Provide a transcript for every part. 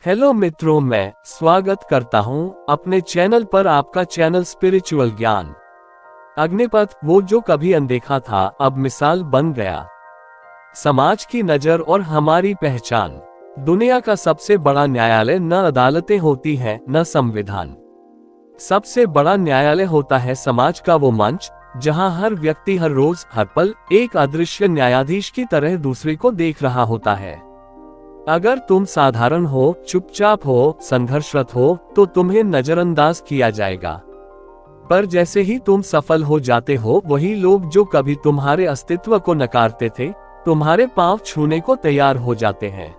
Hello मित्रों, मैं स्वागत करता हूं अपने चैनल पर। आपका चैनल स्पिरिचुअल ज्ञान। अग्निपथ, वो जो कभी अनदेखा था, अब मिसाल बन गया। समाज की नजर और हमारी पहचान। दुनिया का सबसे बड़ा न्यायालय न अदालतें होती हैं, न संविधान। सबसे बड़ा न्यायालय होता है समाज का वो मंच, जहां हर व्यक्ति हर रोज हर पल एक अदृश्य न्यायाधीश की तरह दूसरे को देख रहा होता है। अगर तुम साधारण हो, चुपचाप हो, संघर्षरत हो, तो तुम्हें नजरअंदाज किया जाएगा। पर जैसे ही तुम सफल हो जाते हो, वही लोग जो कभी तुम्हारे अस्तित्व को नकारते थे, तुम्हारे पांव छूने को तैयार हो जाते हैं।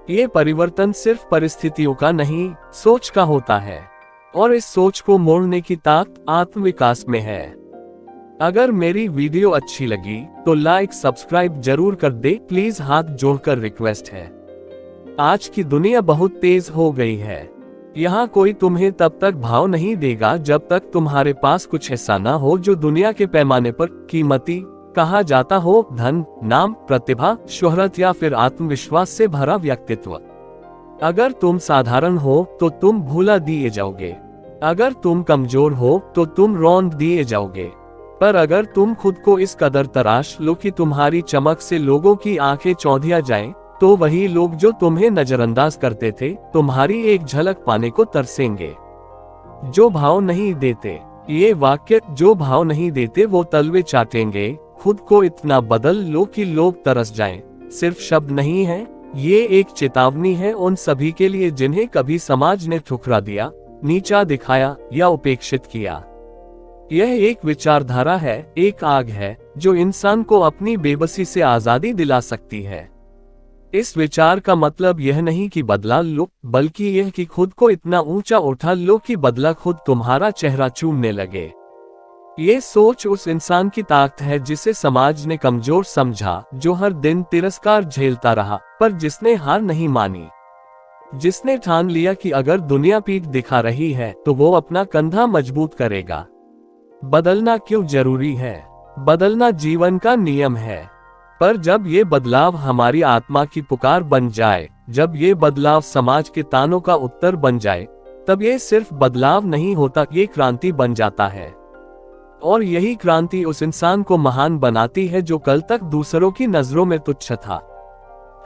ये परिवर्तन सिर्फ परिस्थितियों का नहीं, सोच का होता है। और इस सोच को मोड़ने की ताकत आत्मविकास में है। अगर मेरी वीडियो अच्छी लगी तो लाइक सब्सक्राइब जरूर कर दे, प्लीज, हाथ जोड़कर रिक्वेस्ट है। आज की दुनिया बहुत तेज हो गई है। यहाँ कोई तुम्हें तब तक भाव नहीं देगा जब तक तुम्हारे पास कुछ ऐसा ना हो जो दुनिया के पैमाने पर कीमती कहा जाता हो। धन, नाम, प्रतिभा, शोहरत या फिर आत्मविश्वास से भरा व्यक्तित्व। अगर तुम साधारण हो तो तुम भूला दिए जाओगे। अगर तुम कमजोर हो तो तुम रौंद दिए जाओगे। पर अगर तुम खुद को इस कदर तराश लो कि तुम्हारी चमक से लोगों की आंखें चौंधिया जाएं, तो वही लोग जो तुम्हें नजरअंदाज करते थे, तुम्हारी एक झलक पाने को तरसेंगे। जो भाव नहीं देते, ये वाक्य, जो भाव नहीं देते वो तलवे चाटेंगे। खुद को इतना बदल लो कि लोग तरस जाएं। सिर्फ शब्द नहीं है, ये एक चेतावनी है उन सभी के लिए जिन्हें कभी समाज ने ठुकरा दिया, नीचा दिखाया या उपेक्षित किया। यह एक विचारधारा है, एक आग है जो इंसान को अपनी बेबसी से आजादी दिला सकती है। इस विचार का मतलब यह नहीं कि बदला लो, बल्कि यह कि खुद को इतना ऊंचा उठा लो कि बदला खुद तुम्हारा चेहरा चूमने लगे। ये सोच उस इंसान की ताकत है जिसे समाज ने कमजोर समझा, जो हर दिन तिरस्कार झेलता रहा, पर जिसने हार नहीं मानी। जिसने ठान लिया कि अगर दुनिया पीठ दिखा रही है तो वो अपना कंधा मजबूत करेगा। बदलना क्यों जरूरी है? बदलना जीवन का नियम है। पर जब ये बदलाव हमारी आत्मा की पुकार बन जाए, जब ये बदलाव समाज के तानों का उत्तर बन जाए, तब ये सिर्फ बदलाव नहीं होता, ये क्रांति बन जाता है। और यही क्रांति उस इंसान को महान बनाती है जो कल तक दूसरों की नजरों में तुच्छ था।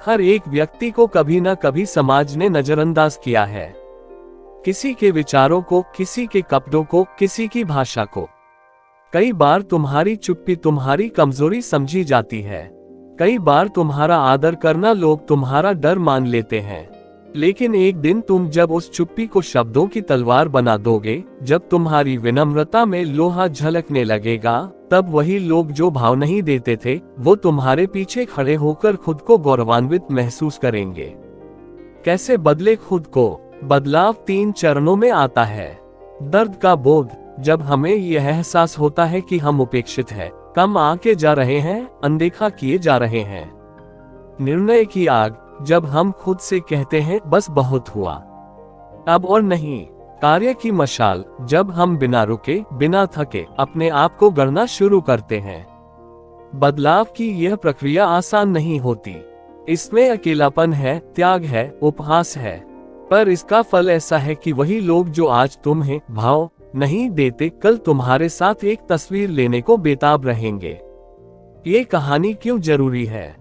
हर एक व्यक्ति को कभी न कभी समाज ने नजरअंदाज किया है। किसी के विचारों को, किसी के कपड़ों को, किसी की भाषा को। कई बार तुम्हारी चुप्पी तुम्हारी कमजोरी समझी जाती है। कई बार तुम्हारा आदर करना लोग तुम्हारा डर मान लेते हैं। लेकिन एक दिन तुम जब उस चुप्पी को शब्दों की तलवार बना दोगे, जब तुम्हारी विनम्रता में लोहा झलकने लगेगा, तब वही लोग जो भाव नहीं देते थे, वो तुम्हारे पीछे खड़े होकर खुद को गौरवान्वित महसूस करेंगे। कैसे बदले खुद को? बदलाव 3 चरणों में आता है। दर्द का बोध, जब हमें यह एहसास होता है कि हम उपेक्षित हैं, कम आके जा रहे हैं, अनदेखा किए जा रहे हैं। निर्णय की आग, जब हम खुद से कहते हैं बस बहुत हुआ, अब और नहीं। कार्य की मशाल, जब हम बिना रुके, बिना थके अपने आप को गढ़ना शुरू करते हैं। बदलाव की यह प्रक्रिया आसान नहीं होती। इसमें अकेलापन है, त्याग है, उपहास है। पर इसका फल ऐसा है कि वही लोग जो आज तुम्हें भाव नहीं देते, कल तुम्हारे साथ एक तस्वीर लेने को बेताब रहेंगे। ये कहानी क्यों जरूरी है?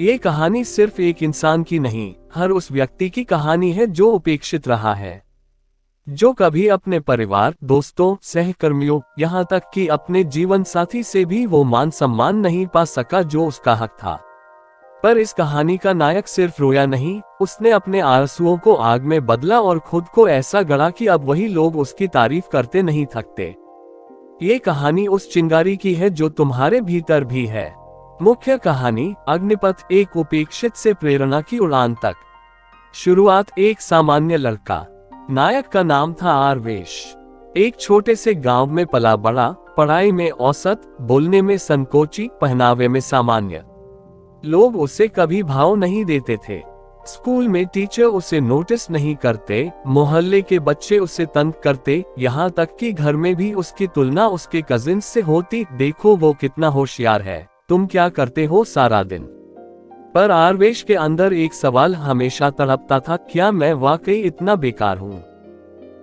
ये कहानी सिर्फ एक इंसान की नहीं, हर उस व्यक्ति की कहानी है जो उपेक्षित रहा है। जो कभी अपने परिवार, दोस्तों, सहकर्मियों, यहाँ तक कि अपने जीवन साथी से भी वो मान सम्मान नहीं पा सका जो उसका हक था। पर इस कहानी का नायक सिर्फ रोया नहीं, उसने अपने आंसुओं को आग में बदला और खुद को ऐसा गढ़ा कि अब वही लोग उसकी तारीफ करते नहीं थकते। ये कहानी उस चिंगारी की है जो तुम्हारे भीतर भी है। मुख्य कहानी अग्निपथ, एक उपेक्षित से प्रेरणा की उड़ान तक। शुरुआत एक सामान्य लड़का। नायक का नाम था आरवेश। एक छोटे से गांव में पला बड़ा, पढ़ाई में औसत, बोलने में संकोची, पहनावे में सामान्य। लोग उसे कभी भाव नहीं देते थे। स्कूल में टीचर उसे नोटिस नहीं करते, मोहल्ले के बच्चे उसे तंग करते, यहाँ तक कि घर में भी उसकी तुलना उसके कजिन्स से होती। देखो वो कितना होशियार है, तुम क्या करते हो सारा दिन? पर आरवेश के अंदर एक सवाल हमेशा तड़पता था, क्या मैं वाकई इतना बेकार हूँ?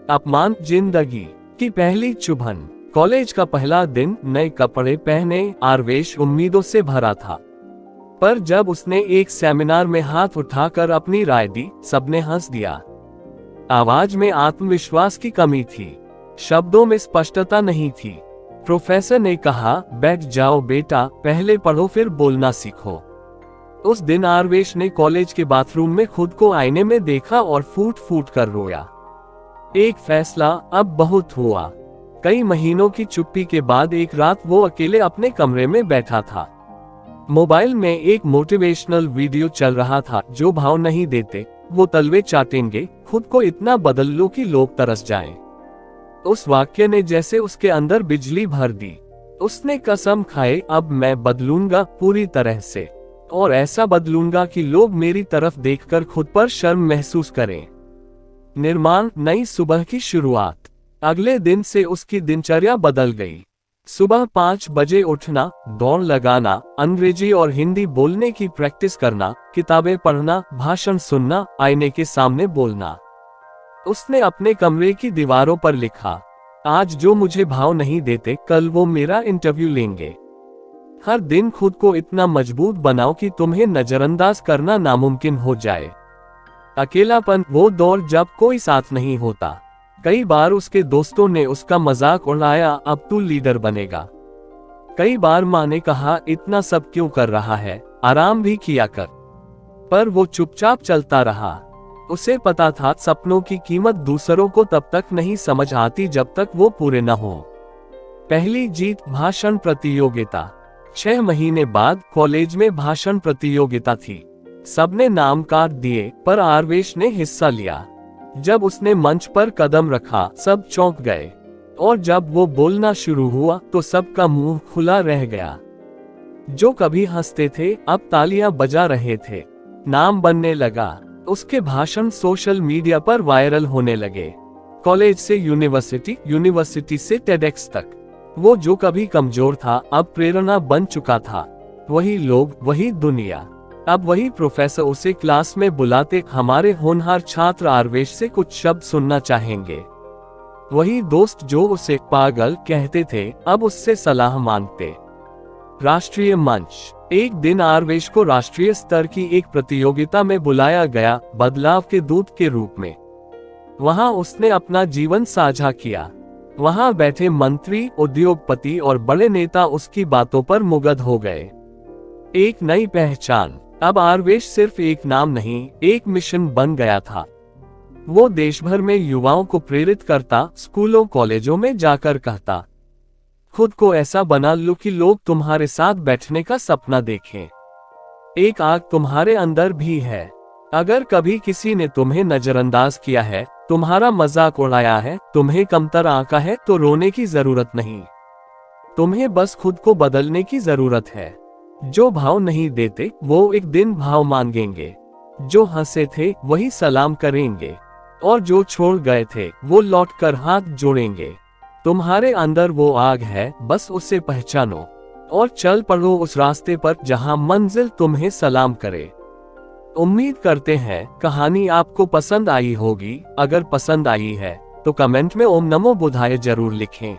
अपमान, जिंदगी की पहली चुभन। कॉलेज का पहला दिन, नए कपड़े पहने, आरवेश उम्मीदों से भरा था। पर जब उसने एक सेमिनार में हाथ उठाकर अपनी राय दी, सबने हंस दिया। आवाज में आत्मविश्वास की कमी थी, शब्दों में स्पष्टता नहीं थी। प्रोफेसर ने कहा, बैठ जाओ बेटा, पहले पढ़ो फिर बोलना सीखो। उस दिन आरवेश ने कॉलेज के बाथरूम में खुद को आईने में देखा और फूट फूट कर रोया। एक फैसला, अब बहुत हुआ। कई महीनों की चुप्पी के बाद एक रात वो अकेले अपने कमरे में बैठा था। मोबाइल में एक मोटिवेशनल वीडियो चल रहा था, जो भाव नहीं देते वो तलवे चाटेंगे, खुद को इतना बदल लो कि लोग तरस जाएं। उस वाक्य ने जैसे उसके अंदर बिजली भर दी। उसने कसम खाए, अब मैं बदलूंगा पूरी तरह से, और ऐसा बदलूंगा कि लोग मेरी तरफ देखकर खुद पर शर्म महसूस करें। निर्माण, नई सुबह की शुरुआत। अगले दिन से उसकी दिनचर्या बदल गई। सुबह 5 बजे उठना, दौड़ लगाना, अंग्रेजी और हिंदी बोलने की प्रैक्टिस करना, किताबें पढ़ना, भाषण सुनना, आईने के सामने बोलना। उसने अपने कमरे की दीवारों पर लिखा, आज जो मुझे भाव नहीं देते, कल वो मेरा इंटरव्यू लेंगे। हर दिन खुद को इतना मजबूत बनाओ कि तुम्हें नजरअंदाज करना नामुमकिन हो जाए। अकेलापन, वो दौर जब कोई साथ नहीं होता। कई बार उसके दोस्तों ने उसका मजाक उड़ाया, अब तू लीडर बनेगा। कई बार माँ ने कहा, इतना सब क्यों कर रहा है, आराम भी किया कर। पर वो चुपचाप चलता रहा। उसे पता था, सपनों की कीमत दूसरों को तब तक नहीं समझ आती जब तक वो पूरे न हो। पहली जीत, भाषण प्रतियोगिता। 6 महीने बाद कॉलेज में भाषण प्रतियोगिता थी। सबने नाम काट दिए, पर आरवेश ने हिस्सा लिया। जब उसने मंच पर कदम रखा, सब चौंक गए, और जब वो बोलना शुरू हुआ तो सबका मुंह खुला रह गया। जो कभी हंसते थे, अब तालियां बजा रहे थे। नाम बनने लगा। उसके भाषण सोशल मीडिया पर वायरल होने लगे। कॉलेज से यूनिवर्सिटी, यूनिवर्सिटी से टेडेक्स तक। वो जो कभी कमजोर था, अब प्रेरणा बन चुका था। वही लोग, वही दुनिया। अब वही प्रोफेसर उसे क्लास में बुलाते, हमारे होनहार छात्र आरवेश से कुछ शब्द सुनना चाहेंगे। वही दोस्त जो उसे पागल कहते थे, अब उससे सलाह मांगते। राष्ट्रीय मंच। एक दिन आरवेश को राष्ट्रीय स्तर की एक प्रतियोगिता में बुलाया गया, बदलाव के दूत के रूप में। वहां उसने अपना जीवन साझा किया। वहां बैठे मंत्री, उद्योगपति और बड़े नेता उसकी बातों पर मुग्ध हो गए। एक नई पहचान। अब आरवेश सिर्फ एक नाम नहीं, एक मिशन बन गया था। वो देश भर में युवाओं को प्रेरित करता, स्कूलों कॉलेजों में जाकर कहता, खुद को ऐसा बना लो कि लोग तुम्हारे साथ बैठने का सपना देखें। एक आग तुम्हारे अंदर भी है। अगर कभी किसी ने तुम्हें नजरअंदाज किया है, तुम्हारा मजाक उड़ाया है, तुम्हें कमतर आंका है, तो रोने की जरूरत नहीं। तुम्हें बस खुद को बदलने की जरूरत है। जो भाव नहीं देते, वो एक दिन भाव मांगेंगे। जो हंसे थे, वही सलाम करेंगे, और जो छोड़ गए थे, वो लौटकर हाथ जोड़ेंगे। तुम्हारे अंदर वो आग है, बस उसे पहचानो और चल पड़ो उस रास्ते पर जहां मंजिल तुम्हें सलाम करे। उम्मीद करते हैं कहानी आपको पसंद आई होगी। अगर पसंद आई है तो कमेंट में ओम नमो बुधाय जरूर लिखें।